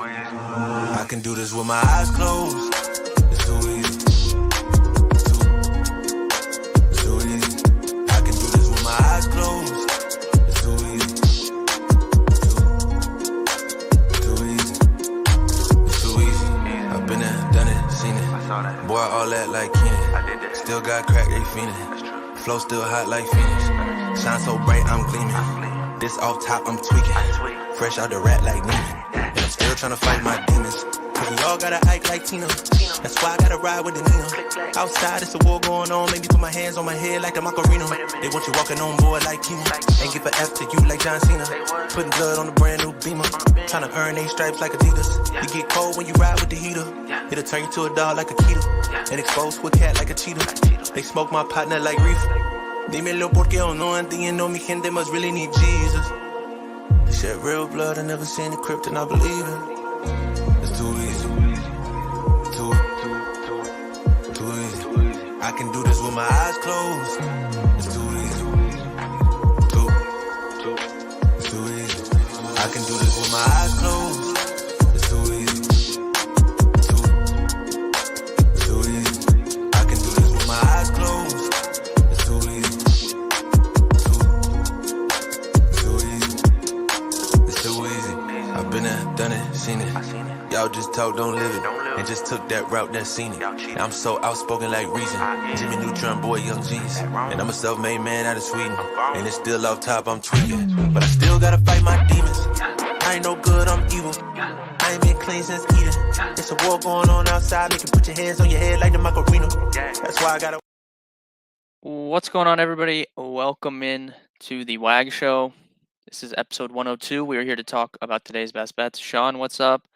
I can do this with my eyes closed. It's too easy. It's too easy. I can do this with my eyes closed. It's too easy. Too easy. It's too easy. I've been there, done it, seen it. Boy, all that like Keenan. Still got crack, they fiendin'. Flow still hot like Phoenix. Shine so bright, I'm gleaming. This off top, I'm tweaking. Fresh out the rat like Neiman. And I'm still tryna fight my demons. Cause we all gotta act like Tina. That's why I gotta ride with the Nina. Outside, it's a war going on. Maybe put my hands on my head like the Macarena. They want you walking on board like Tina. Ain't give a F to you like John Cena. Putting blood on a brand new Beamer. Tryna earn they stripes like Adidas. You get cold when you ride with the heater. It'll turn you to a dog like a Keeta. And expose to a cat like a cheetah. They smoke my partner like reefer. Dímelo porque yo no entiendo. Mi gente must really need Jesus. They shed real blood. I never seen the crypt and I believe it. It's too easy. Too easy. I can do this with my eyes closed. It's too easy. It's too easy. I can do this with my eyes closed. It's too easy. Too easy. I can do this with my eyes closed. It's too easy. Too easy. It's too easy. I've been there, done it, seen it. Y'all just talk, don't live it. And just took that route, that's seen it. And I'm so outspoken like Reason. Jimmy Neutron, boy, young G's. And I'm a self-made man out of Sweden. And it's still off top, I'm tweaking. But I still gotta fight my demons. I ain't no good, I'm evil. I ain't been clean since Eden. It's a war going on outside. Make you put your hands on your head like the Macarena. That's why I gotta... What's going on, everybody? Welcome in to the WAG show. This is episode 102. We are here to talk about today's best bets. Sean, what's up?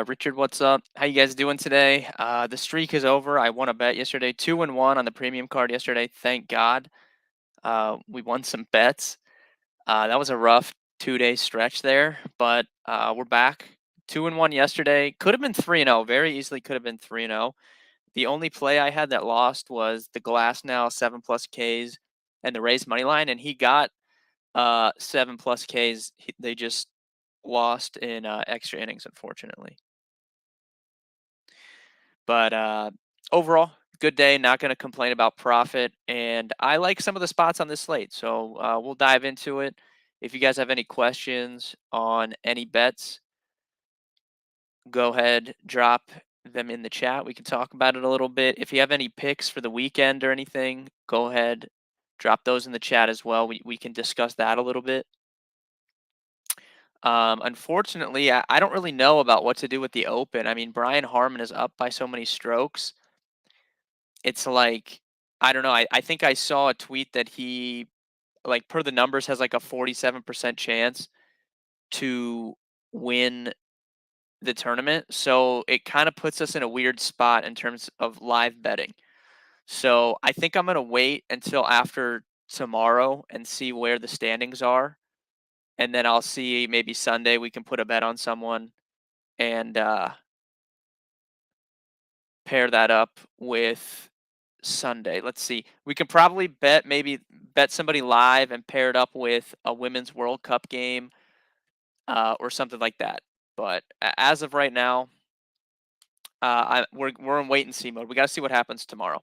Richard, what's up? How you guys doing today? The streak is over. I won a bet yesterday, 2-1 on the premium card yesterday. Thank God. We won some bets. That was a rough 2-day stretch there, but we're back. 2-1 yesterday. Could have been 3-0. Very easily could have been 3-0. The only play I had that lost was the Glass now 7+ Ks and the Rays money line, and he got 7+ Ks. They just lost in extra innings, unfortunately. But overall, good day. Not going to complain about profit, and I like some of the spots on this slate, so we'll dive into it. If you guys have any questions on any bets, go ahead, drop them in the chat. We can talk about it a little bit. If you have any picks for the weekend or anything, go ahead, drop those in the chat as well. We can discuss that a little bit. Unfortunately, I don't really know about what to do with the Open. I mean, Brian Harman is up by so many strokes. It's like, I don't know. I think I saw a tweet that he, like, per the numbers, has like a 47% chance to win the tournament. So it kind of puts us in a weird spot in terms of live betting. So I think I'm going to wait until after tomorrow and see where the standings are. And then I'll see, maybe Sunday we can put a bet on someone and pair that up with Sunday. Let's see. We can probably bet somebody live and pair it up with a Women's World Cup game or something like that. But as of right now, we're in wait and see mode. We got to see what happens tomorrow.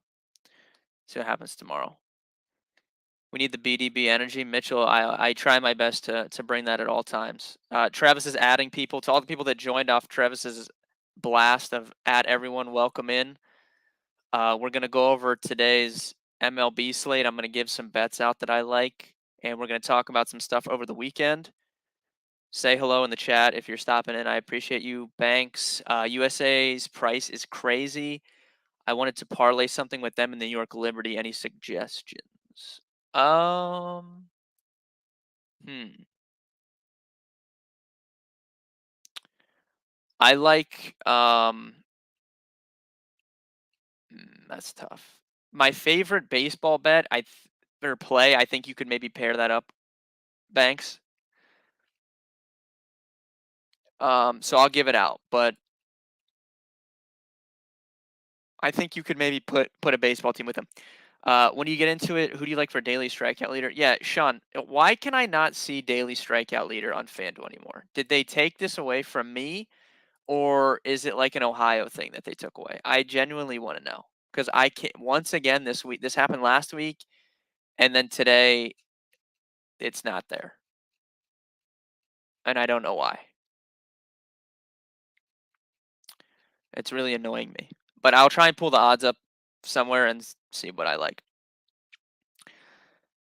We need the BDB energy. Mitchell, I try my best to bring that at all times. Travis is adding people. To all the people that joined off Travis's blast of add everyone, welcome in. We're going to go over today's MLB slate. I'm going to give some bets out that I like, and we're going to talk about some stuff over the weekend. Say hello in the chat if you're stopping in. I appreciate you. Banks, USA's price is crazy. I wanted to parlay something with them in the New York Liberty. Any suggestions? I like that's tough. My favorite baseball bet or play, I think you could maybe pair that up, Banks. So I'll give it out, but I think you could maybe put a baseball team with them. When you get into it, who do you like for daily strikeout leader? Yeah, Sean, why can I not see daily strikeout leader on FanDuel anymore? Did they take this away from me? or is it like an Ohio thing that they took away? I genuinely want to know because I can't. Once again, this week, this happened last week, and then today, it's not there, and I don't know why. It's really annoying me. But I'll try and pull the odds up somewhere and see what I like.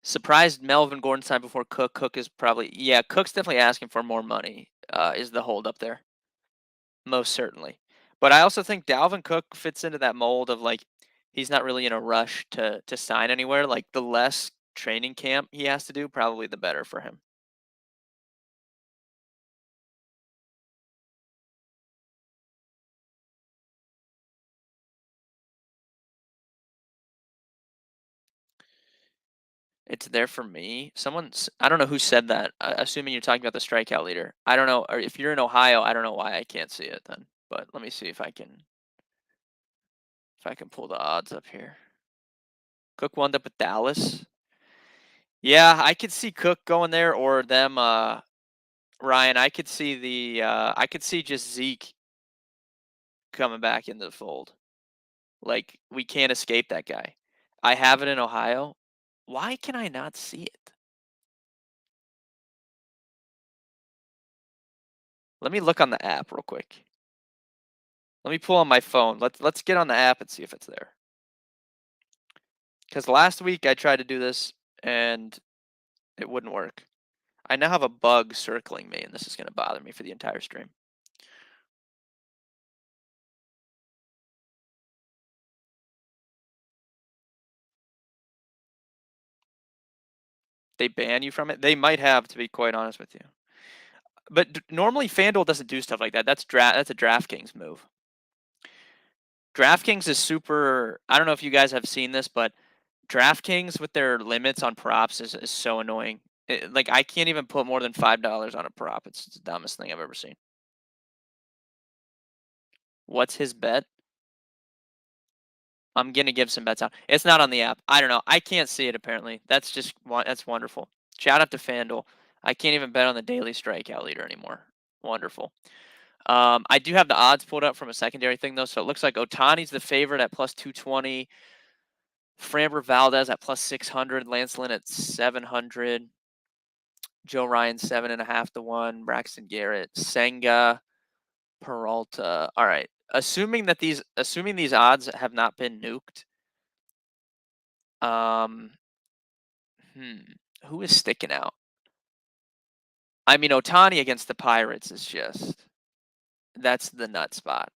Surprised Melvin Gordon signed before Cook. Cook is probably, yeah, Cook's definitely asking for more money. Is the hold up there? Most certainly. But I also think Dalvin Cook fits into that mold of like he's not really in a rush to sign anywhere. Like the less training camp he has to do, probably the better for him. It's there for me. I don't know who said that. Assuming you're talking about the strikeout leader. I don't know. Or if you're in Ohio, I don't know why I can't see it then. But let me see if I can pull the odds up here. Cook wound up with Dallas. Yeah, I could see Cook going there or them. Ryan, I could see just Zeke coming back into the fold. Like we can't escape that guy. I have it in Ohio. Why can I not see it? Let me look on the app real quick. Let me pull on my phone. Let's get on the app and see if it's there. Because last week I tried to do this and it wouldn't work. I now have a bug circling me, and this is going to bother me for the entire stream. They ban you from it. They might have, to be quite honest with you. But normally FanDuel doesn't do stuff like that. That's a DraftKings move. DraftKings is super. I don't know if you guys have seen this, but DraftKings with their limits on props is so annoying. Like I can't even put more than $5 on a prop. It's the dumbest thing I've ever seen. What's his bet? I'm gonna give some bets out. It's not on the app. I don't know. I can't see it apparently. That's wonderful. Shout out to FanDuel. I can't even bet on the daily strikeout leader anymore. Wonderful. I do have the odds pulled up from a secondary thing though, so it looks like Otani's the favorite at plus 220. Framber Valdez at plus 600. Lance Lynn at 700. Joe Ryan 7.5 to 1. Braxton Garrett, Senga, Peralta. All right. Assuming these odds have not been nuked, um, who is sticking out? I mean, Otani against the Pirates is just that's the nut spot.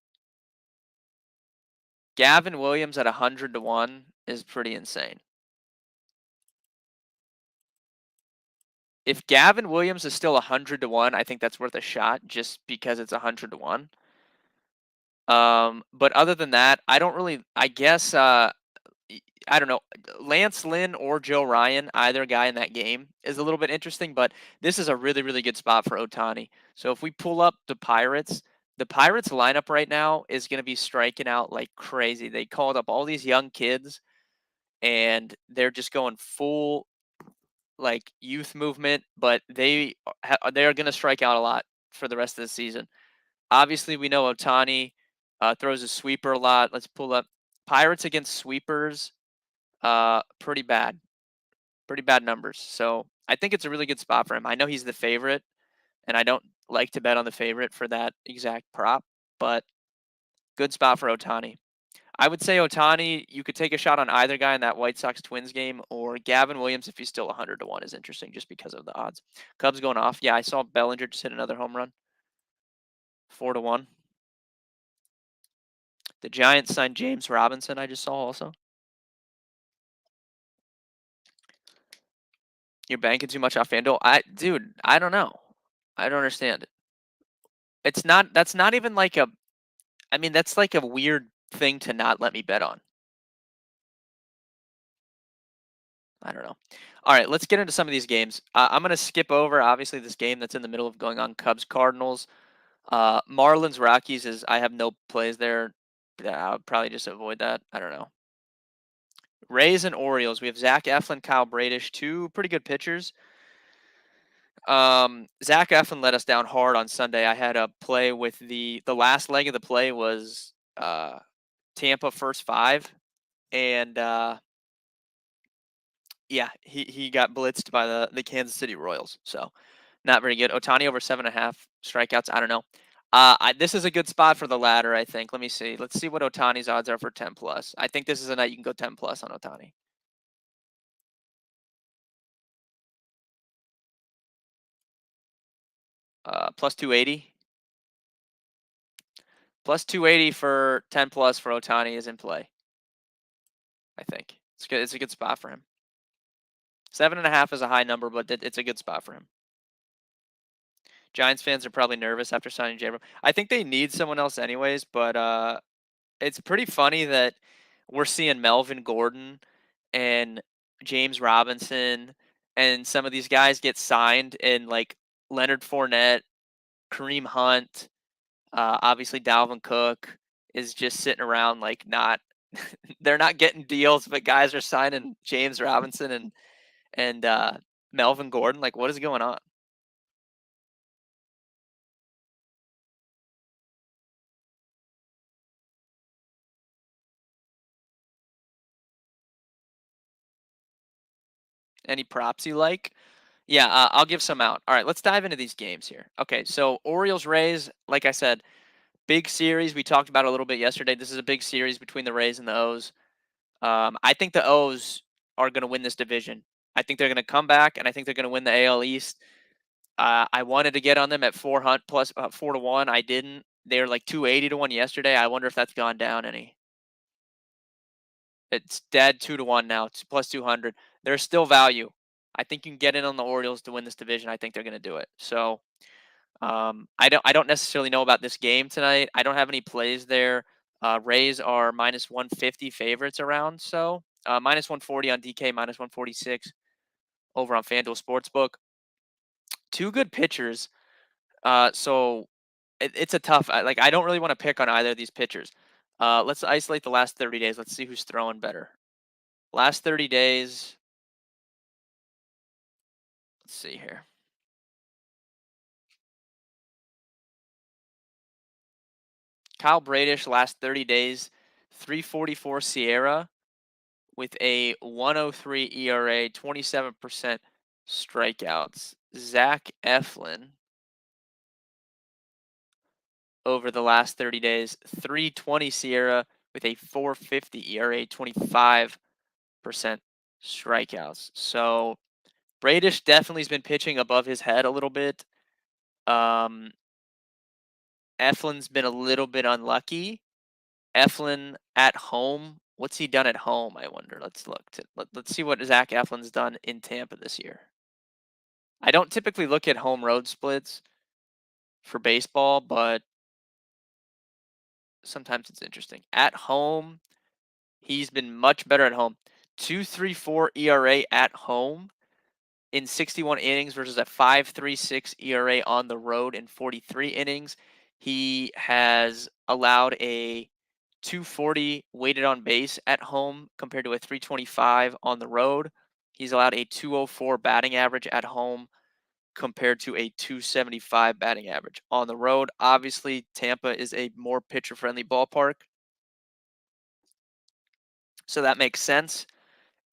Gavin Williams at 100 to 1 is pretty insane. If Gavin Williams is still 100 to 1, I think that's worth a shot just because it's 100 to 1. But other than that, I don't really. I guess I don't know. Lance Lynn or Joe Ryan, either guy in that game is a little bit interesting, but this is a really, really good spot for Otani. So if we pull up the Pirates lineup right now is going to be striking out like crazy. They called up all these young kids and they're just going full like youth movement, but they are going to strike out a lot for the rest of the season. Obviously, we know Otani throws a sweeper a lot. Let's pull up Pirates against sweepers. Pretty bad numbers. So I think it's a really good spot for him. I know he's the favorite, and I don't like to bet on the favorite for that exact prop, but good spot for Otani. I would say Otani, you could take a shot on either guy in that White Sox Twins game, or Gavin Williams if he's still 100 to 1 is interesting just because of the odds. Cubs going off. Yeah, I saw Bellinger just hit another home run. 4 to 1. The Giants signed James Robinson. I just saw also. You're banking too much off FanDuel. Dude, I don't know. I don't understand it. It's not. That's not even like a. I mean, that's like a weird thing to not let me bet on. I don't know. All right, let's get into some of these games. I'm going to skip over, obviously, this game that's in the middle of going on, Cubs Cardinals. Marlins Rockies is, I have no plays there. Yeah, I'll probably just avoid that. I don't know. Rays and Orioles. We have Zach Eflin, Kyle Bradish, two pretty good pitchers. Zach Eflin let us down hard on Sunday. I had a play with the last leg of the play was Tampa first five, and yeah, he got blitzed by the Kansas City Royals. So not very good. Otani over 7.5 strikeouts. I don't know. This is a good spot for the ladder, I think. Let me see. Let's see what Otani's odds are for 10 plus. I think this is a night you can go 10 plus on Otani. Plus 280. Plus 280 for 10 plus for Otani is in play. I think it's good. It's a good spot for him. 7.5 is a high number, but it's a good spot for him. Giants fans are probably nervous after signing J. I think they need someone else anyways, but it's pretty funny that we're seeing Melvin Gordon and James Robinson and some of these guys get signed, and like Leonard Fournette, Kareem Hunt, obviously Dalvin Cook is just sitting around like not they're not getting deals, but guys are signing James Robinson and Melvin Gordon. Like, what is going on? Any props you like? Yeah, I'll give some out. All right, let's dive into these games here. Okay, so Orioles Rays, like I said, big series. We talked about it a little bit yesterday. This is a big series between the Rays and the O's. I think the O's are going to win this division. I think they're going to come back, and I think they're going to win the AL East. I wanted to get on them at 400 plus 4 to 1. I didn't. They were like 280 to 1 yesterday. I wonder if that's gone down any. It's dead 2 to 1 now. It's plus 200. There's still value. I think you can get in on the Orioles to win this division. I think they're going to do it. So I don't necessarily know about this game tonight. I don't have any plays there. Rays are minus 150 favorites around. So minus 140 on DK, minus 146 over on FanDuel Sportsbook. Two good pitchers. So it's a tough. Like I don't really want to pick on either of these pitchers. Let's isolate the last 30 days. Let's see who's throwing better. Last 30 days. Let's see here. Kyle Bradish last 30 days, 344 Sierra with a 103 ERA, 27% strikeouts. Zach Eflin over the last 30 days, 320 Sierra with a 450 ERA, 25% strikeouts. So Bradish definitely has been pitching above his head a little bit. Um, Eflin's been a little bit unlucky. Eflin at home. What's he done at home? I wonder. Let's look. Let's see what Zach Eflin's done in Tampa this year. I don't typically look at home road splits for baseball, but sometimes it's interesting. At home, he's been much better at home. 2.34 ERA at home in 61 innings versus a 5.36 ERA on the road in 43 innings. He has allowed a 240 weighted on base at home compared to a 325 on the road. He's allowed a 204 batting average at home compared to a 275 batting average on the road. Obviously, Tampa is a more pitcher friendly ballpark, so that makes sense.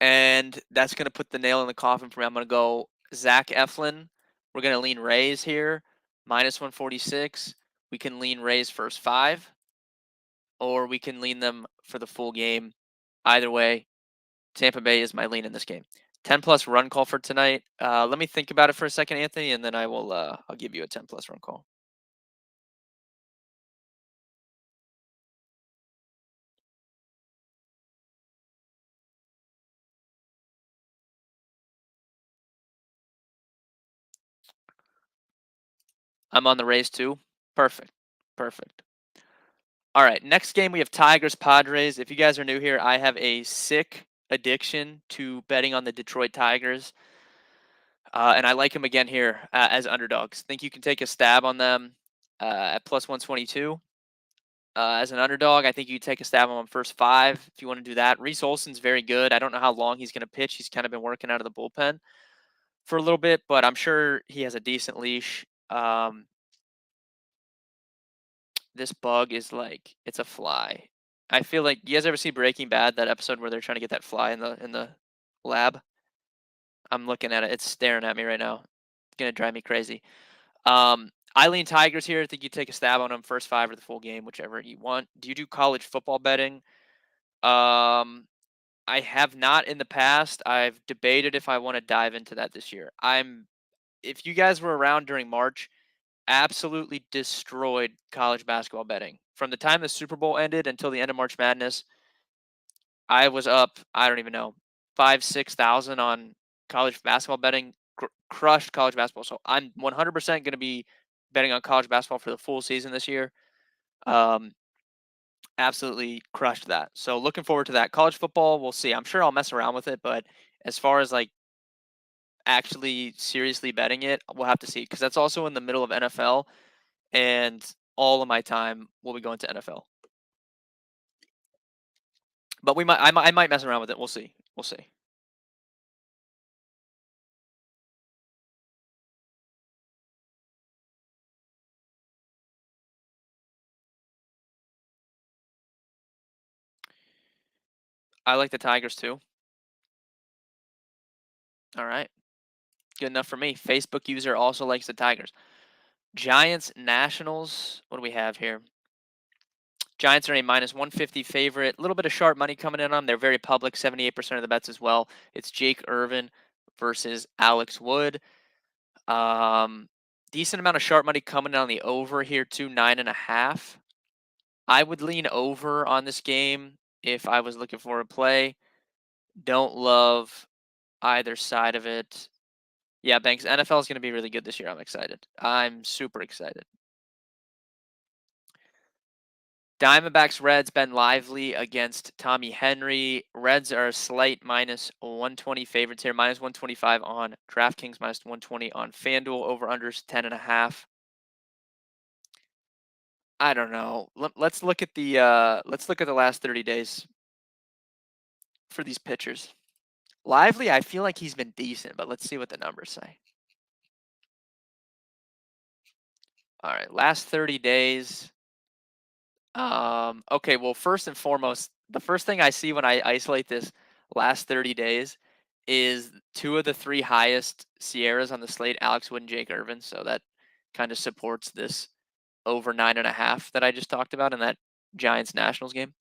And that's going to put the nail in the coffin for me. I'm going to go Zach Eflin. We're going to lean Rays here, minus 146. We can lean Rays first five, or we can lean them for the full game. Either way, Tampa Bay is my lean in this game. 10 plus run call for tonight. Let me think about it for a second, Anthony, and then I'll give you a 10 plus run call. I'm on the Rays too. Perfect. Perfect. All right. Next game we have Tigers Padres. If you guys are new here, I have a sick addiction to betting on the Detroit Tigers. And I like them again here as underdogs. Think you can take a stab on them at plus 122. As an underdog, I think you take a stab on them first five if you want to do that. Reese Olson's very good. I don't know how long he's going to pitch. He's kind of been working out of the bullpen. for a little bit, but I'm sure he has a decent leash. This bug is like it's a fly. I feel like you guys ever see Breaking Bad, that episode where they're trying to get that fly in the lab? I'm looking at it. It's staring at me right now. It's gonna drive me crazy. I lean Tigers here. I think you take a stab on them first five or the full game, whichever you want. Do you do college football betting? I have not in the past. I've debated if I want to dive into that this year. If you guys were around during March, absolutely destroyed college basketball betting. From the time the Super Bowl ended until the end of March Madness, I was up, I don't even know, 5, 6,000 on college basketball betting, crushed college basketball. So I'm 100% going to be betting on college basketball for the full season this year. Um, Absolutely crushed that. So looking forward to that. College football, we'll see. I'm sure I'll mess around with it, but as far as like actually seriously betting it, we'll have to see because that's also in the middle of NFL, and all of my time will be going to NFL. But I might mess around with it. We'll see. We'll see. I like the Tigers too. All right. Good enough for me. Facebook user also likes the Tigers. Giants, Nationals. What do we have here? Giants are a minus 150 favorite. A little bit of sharp money coming in on them. They're very public, 78% of the bets as well. It's Jake Irvin versus Alex Wood. Um, Decent amount of sharp money coming in on the over here, too, 9.5. I would lean over on this game if I was looking for a play. Don't love either side of it. Yeah, Banks, NFL is going to be really good this year. I'm excited. I'm super excited. Diamondbacks, Reds, Ben Lively against Tommy Henry. Reds are a slight minus 120 favorites here, minus 125 on DraftKings, minus 120 on FanDuel. Over unders 10.5. I don't know. Let's look at the last 30 days for these pitchers. Lively, I feel like he's been decent, but let's see what the numbers say. All right, last 30 days. Okay, well, first and foremost, the first thing I see when I isolate this last 30 days is two of the three highest Sierras on the slate, Alex Wood and Jake Irvin. So that kind of supports this over 9.5 that I just talked about in that Giants Nationals game.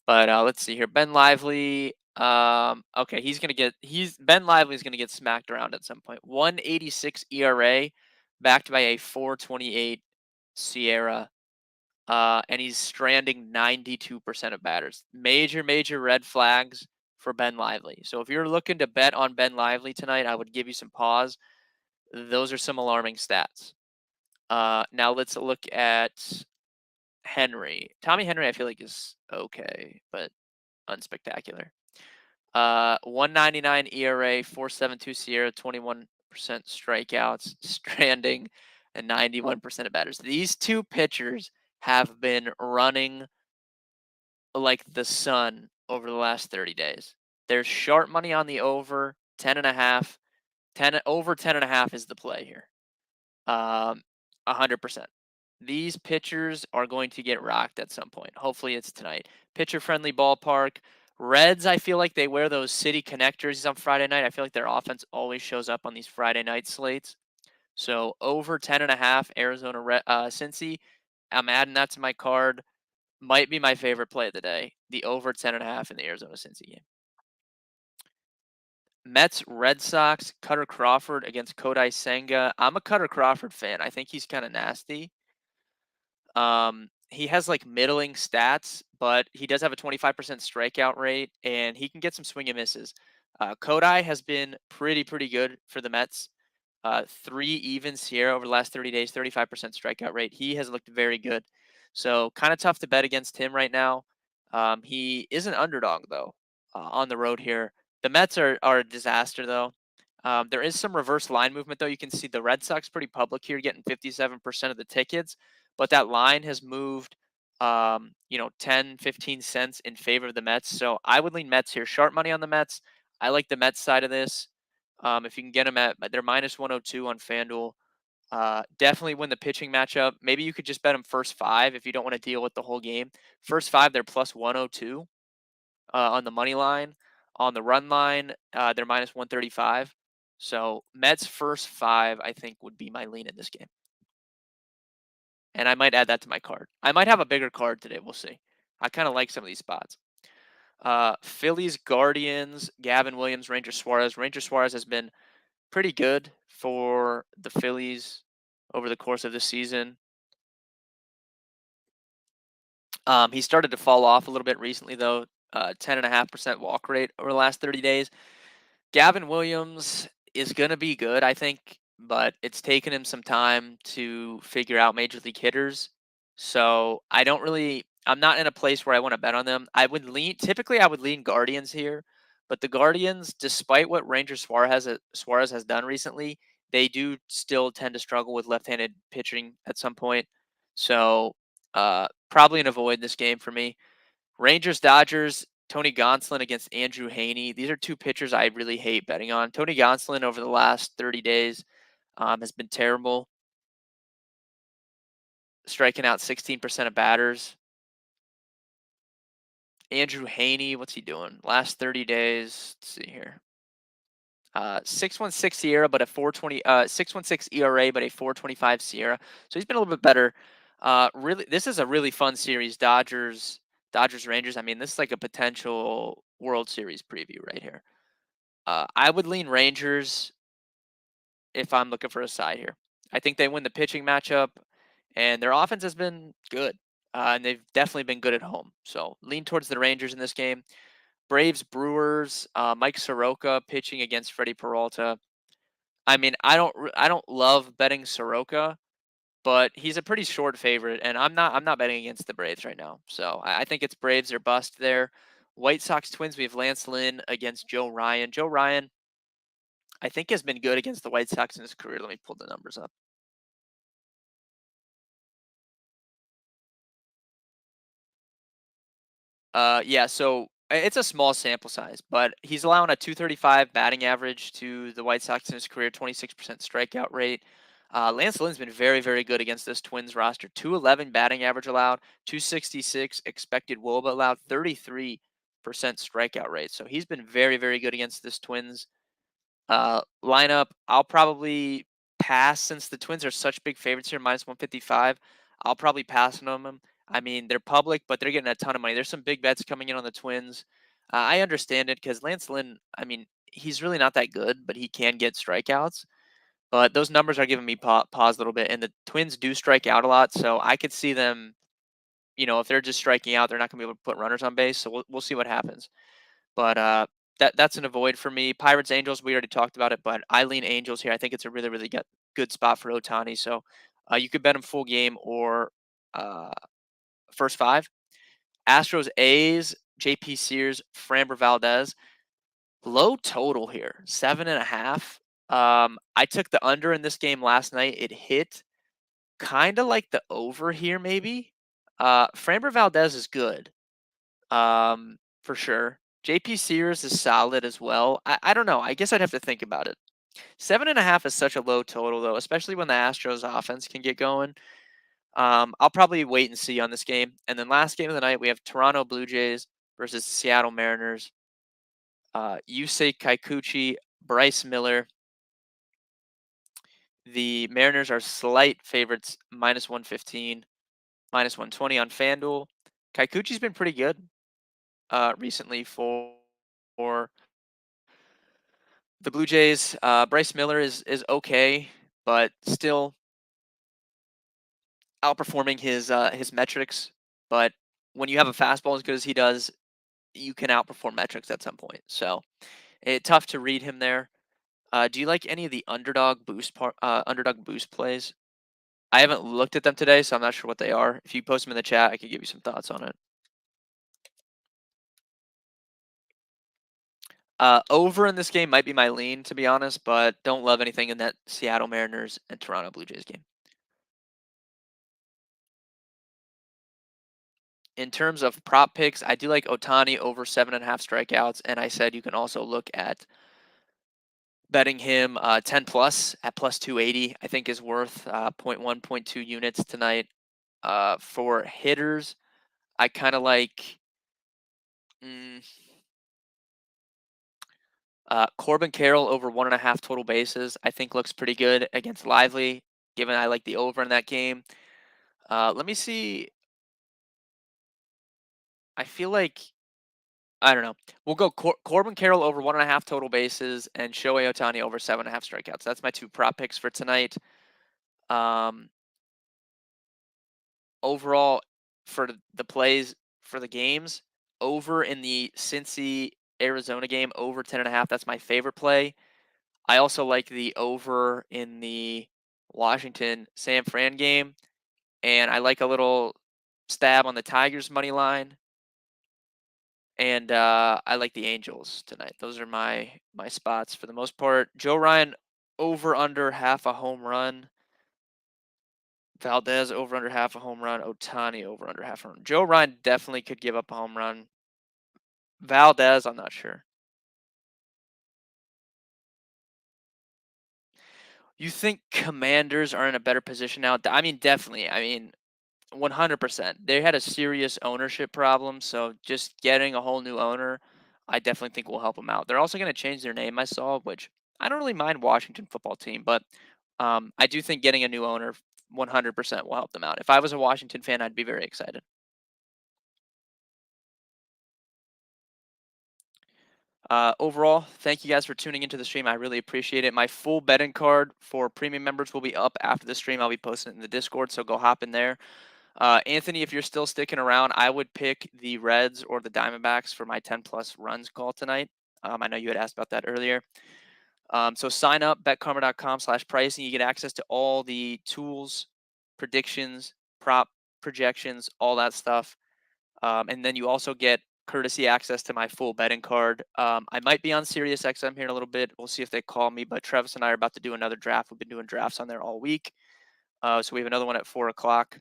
But let's see here. Ben Lively. Okay, Ben Lively's gonna get smacked around at some point. 186 ERA, backed by a 428 Sierra. And he's stranding 92% of batters. Major red flags for Ben Lively. So if you're looking to bet on Ben Lively tonight, I would give you some pause. Those are some alarming stats. Now let's look at Henry. Tommy Henry, I feel like is okay, but unspectacular. 199 ERA, 472 Sierra, 21% strikeouts, stranding, and 91% of batters. These two pitchers have been running like the sun over the last 30 days. There's sharp money on the over, 10.5. 10 is the play here. 100%. These pitchers are going to get rocked at some point. Hopefully it's tonight. Pitcher friendly ballpark. Reds, I feel like they wear those City Connect jerseys on Friday night. I feel like their offense always shows up on these Friday night slates. So over 10.5, Cincy. I'm adding that to my card. Might be my favorite play of the day. The over 10.5 in the Arizona Cincy game. Mets, Red Sox, Cutter Crawford against Kodai Senga. I'm a Cutter Crawford fan. I think he's kind of nasty. He has like middling stats, but he does have a 25% strikeout rate, and he can get some swing and misses. Kodai has been pretty good for the Mets. 3 evens here over the last 30 days, 35% strikeout rate. He has looked very good. So kind of tough to bet against him right now. He is an underdog though on the road here. The Mets are a disaster though. There is some reverse line movement though. You can see the Red Sox pretty public here, getting 57% of the tickets, but that line has moved 10, 15 cents in favor of the Mets. So I would lean Mets here. Sharp money on the Mets. I like the Mets side of this. If you can get them at they're minus 102 on FanDuel. Definitely win the pitching matchup. Maybe you could just bet them first five if you don't want to deal with the whole game. First five, they're plus 102 on the money line. On the run line, they're minus 135. So Mets first five, I think, would be my lean in this game. And I might add that to my card. I might have a bigger card today. We'll see. I kind of like some of these spots. Phillies, Guardians, Gavin Williams, Ranger Suarez. Ranger Suarez has been pretty good for the Phillies over the course of the season. He started to fall off a little bit recently, though. 10.5% walk rate over the last 30 days. Gavin Williams is going to be good, I think, but it's taken him some time to figure out major league hitters. So I'm not in a place where I want to bet on them. Typically I would lean Guardians here, but the Guardians, despite what Ranger Suarez has done recently, they do still tend to struggle with left-handed pitching at some point. So, probably an avoid this game for me. Rangers, Dodgers, Tony Gonsolin against Andrew Haney. These are two pitchers I really hate betting on. Tony Gonsolin over the last 30 days has been terrible, striking out 16% of batters. Andrew Haney, what's he doing? Last 30 days, let's see here. 6.16 Sierra, but a 6.16 ERA, but a 4.25 Sierra. So he's been a little bit better. Really, this is a really fun series. Dodgers Rangers. I mean, this is like a potential World Series preview right here. I would lean Rangers if I'm looking for a side here. I think they win the pitching matchup, and their offense has been good, and they've definitely been good at home. So lean towards the Rangers in this game. Braves Brewers. Mike Soroka pitching against Freddie Peralta. I mean, I don't love betting Soroka, but he's a pretty short favorite, and I'm not betting against the Braves right now. So I think it's Braves or bust there. White Sox Twins. We have Lance Lynn against Joe Ryan. Joe Ryan, I think, has been good against the White Sox in his career. Let me pull the numbers up. Yeah, so it's a small sample size, but he's allowing a 235 batting average to the White Sox in his career, 26% strikeout rate. Lance Lynn's been very, very good against this Twins roster. 211 batting average allowed, 266 expected WOBA allowed, 33% strikeout rate. So he's been very, very good against this Twins lineup. I'll probably pass since the Twins are such big favorites here, minus 155. I'll probably pass on them. I mean, they're public, but they're getting a ton of money. There's some big bets coming in on the Twins. I understand it because Lance Lynn, I mean, he's really not that good, but he can get strikeouts. But those numbers are giving me pause a little bit, and the Twins do strike out a lot, so I could see them. If they're just striking out, they're not going to be able to put runners on base. So we'll see what happens. But that's an avoid for me. Pirates Angels, we already talked about it, but I lean Angels here. I think it's a really really good spot for Otani. So you could bet him full game or uh, first five. Astros A's, JP Sears, Framber Valdez. Low total here, 7.5. I took the under in this game last night. It hit kind of like the over here, maybe. Framber Valdez is good. For sure. JP Sears is solid as well. I don't know. I guess I'd have to think about it. 7.5 is such a low total though, especially when the Astros offense can get going. I'll probably wait and see on this game. And then last game of the night, we have Toronto Blue Jays versus Seattle Mariners. Yusei Kikuchi, Bryce Miller. The Mariners are slight favorites, minus 115, minus 120 on FanDuel. Kikuchi's been pretty good recently for the Blue Jays. Bryce Miller is okay, but still outperforming his metrics. But when you have a fastball as good as he does, you can outperform metrics at some point. So tough to read him there. Do you like any of the underdog boost plays? I haven't looked at them today, so I'm not sure what they are. If you post them in the chat, I could give you some thoughts on it. Over in this game might be my lean, to be honest, but don't love anything in that Seattle Mariners and Toronto Blue Jays game. In terms of prop picks, I do like Otani over 7.5 strikeouts, and I said you can also look at Betting him 10 plus at plus 280, I think is worth point 0.1, point 0.2 units tonight. For hitters, I kind of like mm, Corbin Carroll over 1.5 total bases. I think looks pretty good against Lively, given I like the over in that game. Let me see. I feel like I don't know. We'll go Corbin Carroll over 1.5 total bases and Shohei Ohtani over 7.5 strikeouts. That's my two prop picks for tonight. Um, Overall, for the plays for the games, over in the Cincy Arizona game, over 10.5. That's my favorite play. I also like the over in the Washington San Fran game, and I like a little stab on the Tigers money line, and I like the Angels tonight. Those are my spots for the most part. Joe Ryan over under half a home run. Valdez over under half a home run. Otani over under half a home run. Joe Ryan definitely could give up a home run. Valdez, I'm not sure. You think Commanders are in a better position now? I mean, definitely. I mean, 100%. They had a serious ownership problem, so just getting a whole new owner, I definitely think will help them out. They're also going to change their name, I saw, which I don't really mind Washington football team, but I do think getting a new owner 100% will help them out. If I was a Washington fan, I'd be very excited. Overall, thank you guys for tuning into the stream. I really appreciate it. My full betting card for premium members will be up after the stream. I'll be posting it in the Discord, so go hop in there. Anthony, if you're still sticking around, I would pick the Reds or the Diamondbacks for my 10 plus runs call tonight. I know you had asked about that earlier. So sign up, betkarma.com/pricing. You get access to all the tools, predictions, prop projections, all that stuff. And then you also get courtesy access to my full betting card. I might be on SiriusXM here in a little bit. We'll see if they call me. But Travis and I are about to do another draft. We've been doing drafts on there all week. So we have another one at 4 o'clock.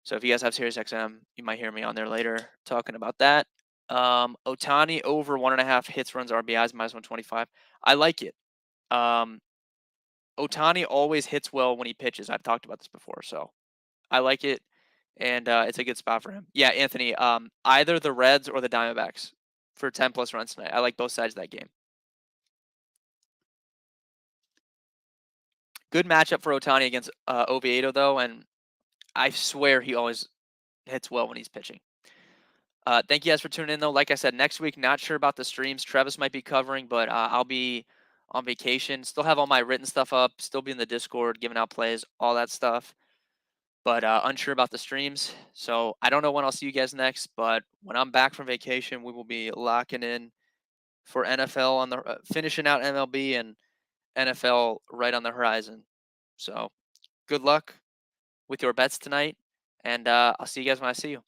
So if you guys have SiriusXM, you might hear me on there later talking about that. Otani over 1.5 hits, runs, RBIs, minus 125. I like it. Um, Otani always hits well when he pitches. I've talked about this before, so I like it, and it's a good spot for him. Yeah, Anthony. Either the Reds or the Diamondbacks for 10 plus runs tonight. I like both sides of that game. Good matchup for Otani against Oviedo though, and I swear he always hits well when he's pitching. Thank you guys for tuning in though. Like I said, next week, not sure about the streams. Travis might be covering, but I'll be on vacation. Still have all my written stuff up. Still be in the Discord, giving out plays, all that stuff. But unsure about the streams. So I don't know when I'll see you guys next. But when I'm back from vacation, we will be locking in for NFL on the finishing out MLB and NFL right on the horizon. So good luck with your bets tonight, and I'll see you guys when I see you.